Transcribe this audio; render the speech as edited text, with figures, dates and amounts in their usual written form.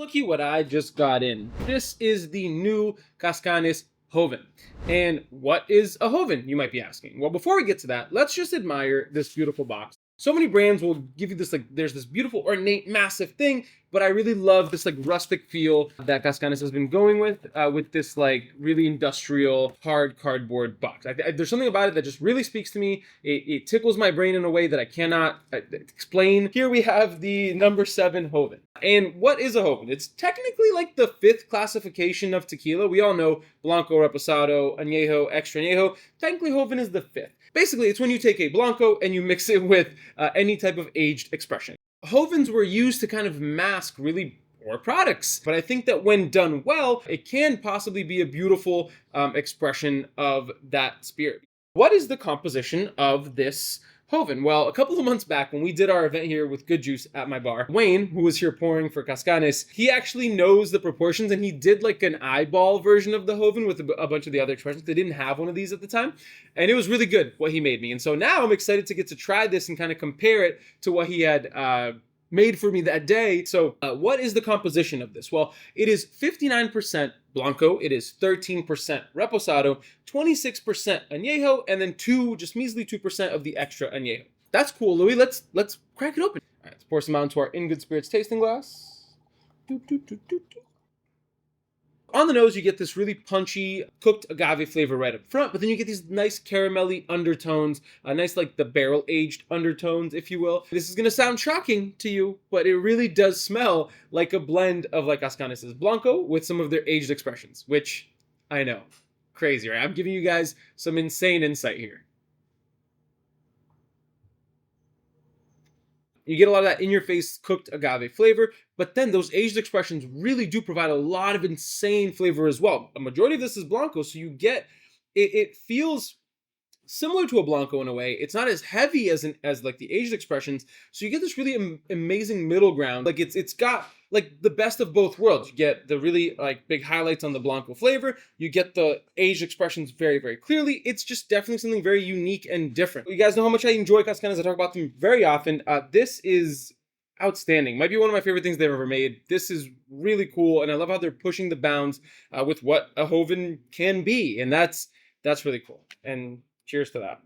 Looky what I just got in. This is the new Cazcanes Hoven. And what is a Hoven, you might be asking? Well, before we get to that, let's just admire this beautiful box. So many brands will give you this, there's this beautiful, ornate, massive thing, but I really love this, rustic feel that Cazcanes has been going with this, really industrial, hard cardboard box. There's something about it that just really speaks to me. It tickles my brain in a way that I cannot explain. Here we have the number 7 Hoven. And what is a Hoven? It's technically like the 5th classification of tequila. We all know Blanco, Reposado, Añejo, Extra Añejo. Technically, Hoven is the 5th. Basically, it's when you take a Blanco and you mix it with any type of aged expression. Hovens were used to kind of mask really poor products, but I think that when done well, it can possibly be a beautiful expression of that spirit. What is the composition of this Hoven? Well, a couple of months back when we did our event here with Good Juice at my bar, Wayne, who was here pouring for Cazcanes, he actually knows the proportions and he did an eyeball version of the Hoven with a bunch of the other expressions. They didn't have one of these at the time, and it was really good what he made me. And so now I'm excited to get to try this and kind of compare it to what he had made for me that day. So what is the composition of this? Well, it is 59% Blanco, it is 13% Reposado, 26% Añejo, and then just measly 2% of the extra Añejo. That's cool, Louis. Let's crack it open. All right, let's pour some out into our In Good Spirits tasting glass. Doop, doop, doop, doop, doop. On the nose, you get this really punchy cooked agave flavor right up front, but then you get these nice caramelly undertones, nice the barrel-aged undertones, if you will. This is going to sound shocking to you, but it really does smell like a blend of Cazcanes' Blanco with some of their aged expressions, which I know, crazy, right? I'm giving you guys some insane insight here. You get a lot of that in-your-face cooked agave flavor, but then those aged expressions really do provide a lot of insane flavor as well. A majority of this is Blanco, so you get, it feels similar to a Blanco in a way. It's not as heavy as the aged expressions, so you get this really amazing middle ground. It's got the best of both worlds. You get the really big highlights on the Blanco flavor. You get the aged expressions very, very clearly. It's just definitely something very unique and different. You guys know how much I enjoy Cazcanes. I talk about them very often. This is outstanding. Might be one of my favorite things they've ever made. This is really cool, and I love how they're pushing the bounds with what a Hoven can be, and that's really cool. And cheers to that.